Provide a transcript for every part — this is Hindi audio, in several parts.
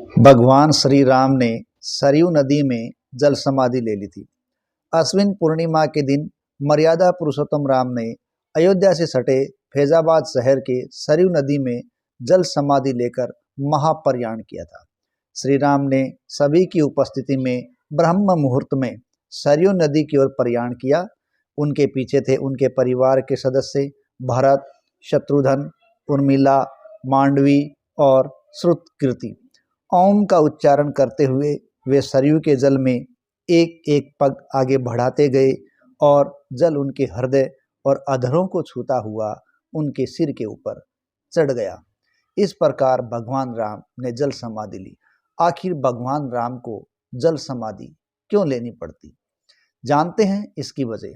भगवान श्री राम ने सरयू नदी में जल समाधि ले ली थी। अश्विन पूर्णिमा के दिन मर्यादा पुरुषोत्तम राम ने अयोध्या से सटे फैजाबाद शहर के सरयू नदी में जल समाधि लेकर महाप्रयाण किया था। श्री राम ने सभी की उपस्थिति में ब्रह्म मुहूर्त में सरयू नदी की ओर प्रयाण किया। उनके पीछे थे उनके परिवार के सदस्य भरत, शत्रुघ्न, उर्मिला, मांडवी और श्रुतकीर्ति। ओम का उच्चारण करते हुए वे सरयू के जल में एक एक पग आगे बढ़ाते गए और जल उनके हृदय और अधरों को छूता हुआ उनके सिर के ऊपर चढ़ गया। इस प्रकार भगवान राम ने जल समाधि ली। आखिर भगवान राम को जल समाधि क्यों लेनी पड़ती, जानते हैं इसकी वजह।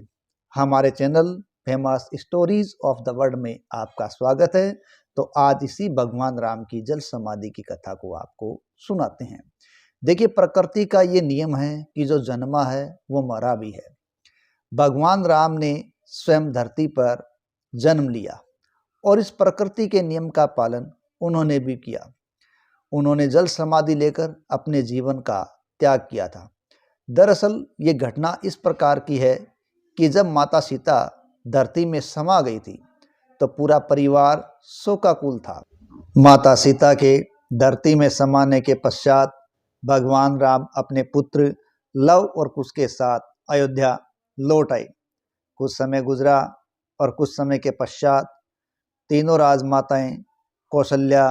हमारे channel famous stories of the world में आपका स्वागत है। तो आज इसी भगवान राम की जल समाधि की कथा को आपको सुनाते हैं। देखिए, प्रकृति का ये नियम है कि जो जन्मा है वो मरा भी है। भगवान राम ने स्वयं धरती पर जन्म लिया और इस प्रकृति के नियम का पालन उन्होंने भी किया। उन्होंने जल समाधि लेकर अपने जीवन का त्याग किया था। दरअसल ये घटना इस प्रकार की है कि जब माता सीता धरती में समा गई थी तो पूरा परिवार शोकाकुल था। माता सीता के धरती में समाने के पश्चात भगवान राम अपने पुत्र लव और कुश के साथ अयोध्या लौट आए। कुछ समय गुजरा और कुछ समय के पश्चात तीनों राजमाताएं कौशल्या,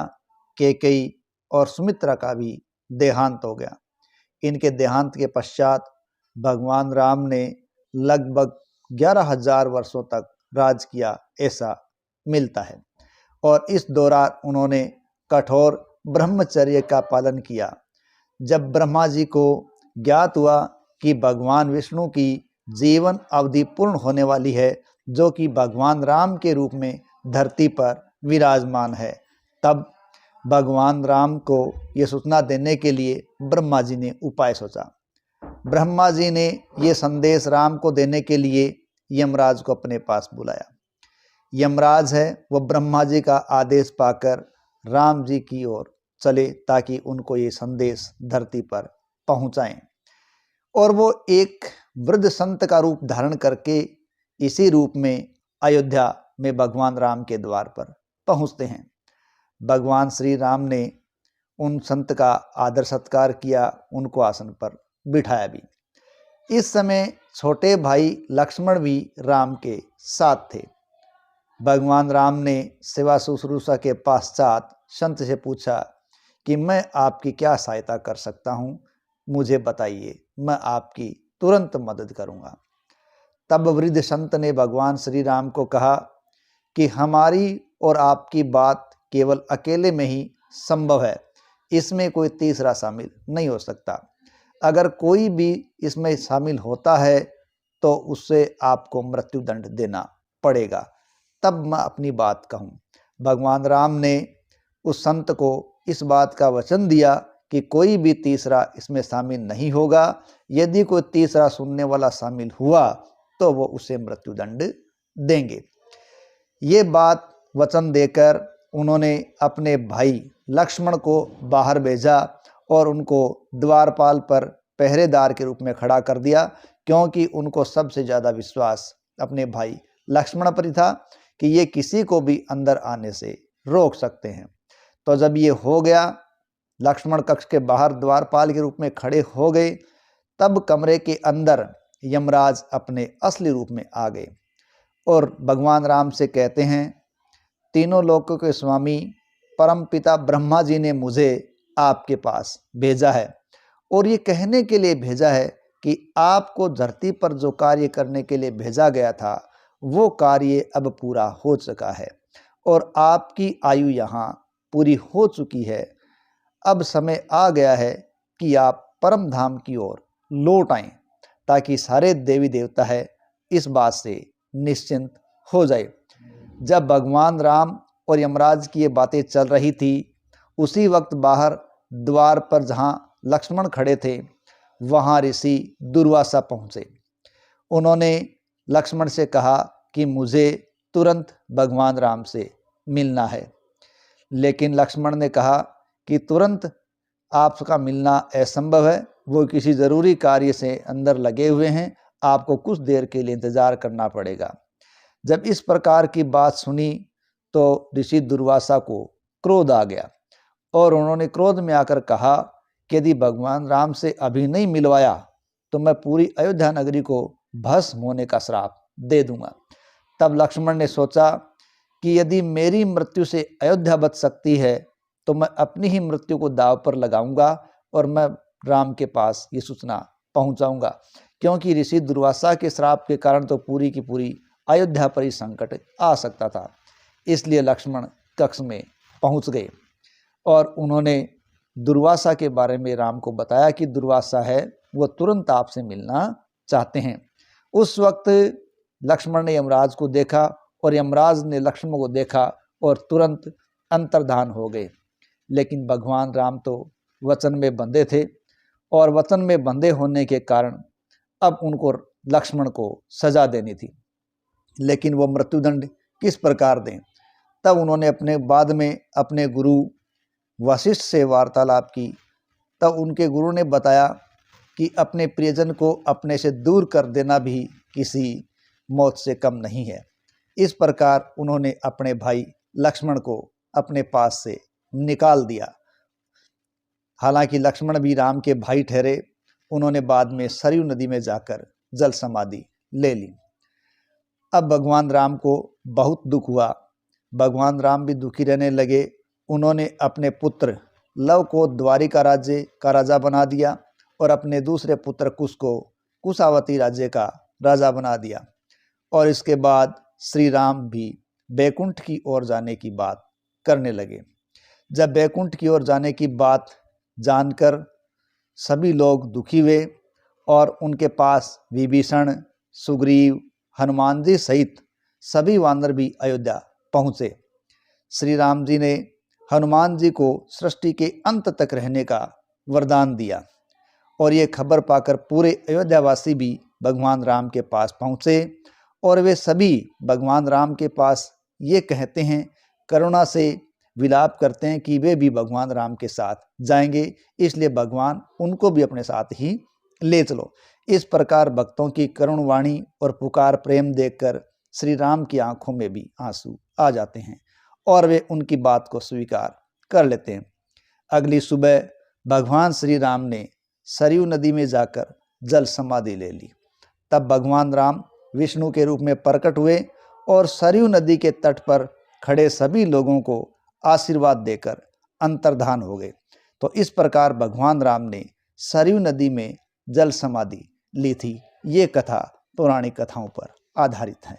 कैकेयी और सुमित्रा का भी देहांत हो गया। इनके देहांत के पश्चात भगवान राम ने लगभग 11,000 वर्षों तक राज किया, ऐसा मिलता है। और इस दौरान उन्होंने कठोर ब्रह्मचर्य का पालन किया। जब ब्रह्मा जी को ज्ञात हुआ कि भगवान विष्णु की जीवन अवधि पूर्ण होने वाली है, जो कि भगवान राम के रूप में धरती पर विराजमान है, तब भगवान राम को ये सूचना देने के लिए ब्रह्मा जी ने उपाय सोचा। ब्रह्मा जी ने ये संदेश राम को देने के लिए यमराज को अपने पास बुलाया। यमराज है वो ब्रह्मा जी का आदेश पाकर राम जी की ओर चले ताकि उनको ये संदेश धरती पर पहुंचाएं। और वो एक वृद्ध संत का रूप धारण करके इसी रूप में अयोध्या में भगवान राम के द्वार पर पहुंचते हैं। भगवान श्री राम ने उन संत का आदर सत्कार किया, उनको आसन पर बिठाया भी। इस समय छोटे भाई लक्ष्मण भी राम के साथ थे। भगवान राम ने सेवा शुश्रूषा के पश्चात संत से पूछा कि मैं आपकी क्या सहायता कर सकता हूँ, मुझे बताइए, मैं आपकी तुरंत मदद करूँगा। तब वृद्ध संत ने भगवान श्री राम को कहा कि हमारी और आपकी बात केवल अकेले में ही संभव है, इसमें कोई तीसरा शामिल नहीं हो सकता। अगर कोई भी इसमें शामिल होता है तो उससे आपको मृत्युदंड देना पड़ेगा, तब मैं अपनी बात कहूँ। भगवान राम ने उस संत को इस बात का वचन दिया कि कोई भी तीसरा इसमें शामिल नहीं होगा। यदि कोई तीसरा सुनने वाला शामिल हुआ तो वो उसे मृत्युदंड देंगे। ये बात वचन देकर उन्होंने अपने भाई लक्ष्मण को बाहर भेजा और उनको द्वारपाल पर पहरेदार के रूप में खड़ा कर दिया, क्योंकि उनको सबसे ज़्यादा विश्वास अपने भाई लक्ष्मण पर था कि ये किसी को भी अंदर आने से रोक सकते हैं। तो जब ये हो गया, लक्ष्मण कक्ष के बाहर द्वारपाल के रूप में खड़े हो गए, तब कमरे के अंदर यमराज अपने असली रूप में आ गए और भगवान राम से कहते हैं, तीनों लोकों के स्वामी परमपिता ब्रह्मा जी ने मुझे आपके पास भेजा है और ये कहने के लिए भेजा है कि आपको धरती पर जो कार्य करने के लिए भेजा गया था वो कार्य अब पूरा हो चुका है और आपकी आयु यहाँ पूरी हो चुकी है। अब समय आ गया है कि आप परम धाम की ओर लौट आएं, ताकि सारे देवी देवता है इस बात से निश्चिंत हो जाए। जब भगवान राम और यमराज की ये बातें चल रही थी, उसी वक्त बाहर द्वार पर जहाँ लक्ष्मण खड़े थे वहाँ ऋषि दुर्वासा पहुँचे। उन्होंने लक्ष्मण से कहा कि मुझे तुरंत भगवान राम से मिलना है। लेकिन लक्ष्मण ने कहा कि तुरंत आपका मिलना असंभव है, वो किसी ज़रूरी कार्य से अंदर लगे हुए हैं, आपको कुछ देर के लिए इंतज़ार करना पड़ेगा। जब इस प्रकार की बात सुनी तो ऋषि दुर्वासा को क्रोध आ गया और उन्होंने क्रोध में आकर कहा कि यदि भगवान राम से अभी नहीं मिलवाया तो मैं पूरी अयोध्या नगरी को भस्म होने का श्राप दे दूंगा। तब लक्ष्मण ने सोचा कि यदि मेरी मृत्यु से अयोध्या बच सकती है तो मैं अपनी ही मृत्यु को दांव पर लगाऊंगा और मैं राम के पास ये सूचना पहुंचाऊंगा, क्योंकि ऋषि दुर्वासा के श्राप के कारण तो पूरी की पूरी अयोध्या पर ही संकट आ सकता था। इसलिए लक्ष्मण कक्ष में पहुंच गए और उन्होंने दुर्वासा के बारे में राम को बताया कि दुर्वासा है वो तुरंत आपसे मिलना चाहते हैं। उस वक्त लक्ष्मण ने यमराज को देखा और यमराज ने लक्ष्मण को देखा और तुरंत अंतर्धान हो गए। लेकिन भगवान राम तो वचन में बंधे थे और वचन में बंधे होने के कारण अब उनको लक्ष्मण को सजा देनी थी, लेकिन वो मृत्युदंड किस प्रकार दें। तब उन्होंने बाद में अपने गुरु वशिष्ठ से वार्तालाप की। तब उनके गुरु ने बताया कि अपने प्रियजन को अपने से दूर कर देना भी किसी मौत से कम नहीं है। इस प्रकार उन्होंने अपने भाई लक्ष्मण को अपने पास से निकाल दिया। हालांकि लक्ष्मण भी राम के भाई ठहरे, उन्होंने बाद में सरयू नदी में जाकर जल समाधि ले ली। अब भगवान राम को बहुत दुख हुआ, भगवान राम भी दुखी रहने लगे। उन्होंने अपने पुत्र लव को द्वारिका राज्य का राजा बना दिया और अपने दूसरे पुत्र कुश को कुशावती राज्य का राजा बना दिया। और इसके बाद श्री राम भी बैकुंठ की ओर जाने की बात करने लगे। जब बैकुंठ की ओर जाने की बात जानकर सभी लोग दुखी हुए और उनके पास विभीषण, सुग्रीव, हनुमान जी सहित सभी वानर भी अयोध्या पहुँचे। श्री राम जी ने हनुमान जी को सृष्टि के अंत तक रहने का वरदान दिया और ये खबर पाकर पूरे अयोध्यावासी भी भगवान राम के पास पहुँचे और वे सभी भगवान राम के पास ये कहते हैं, करुणा से विलाप करते हैं कि वे भी भगवान राम के साथ जाएंगे, इसलिए भगवान उनको भी अपने साथ ही ले चलो। इस प्रकार भक्तों की करुण वाणी और पुकार प्रेम देखकर श्री राम की आंखों में भी आंसू आ जाते हैं और वे उनकी बात को स्वीकार कर लेते हैं। अगली सुबह भगवान श्री राम ने सरयू नदी में जाकर जल समाधि ले ली। तब भगवान राम विष्णु के रूप में प्रकट हुए और सरयू नदी के तट पर खड़े सभी लोगों को आशीर्वाद देकर अंतर्धान हो गए। तो इस प्रकार भगवान राम ने सरयू नदी में जल समाधि ली थी। ये कथा पौराणिक कथाओं पर आधारित है।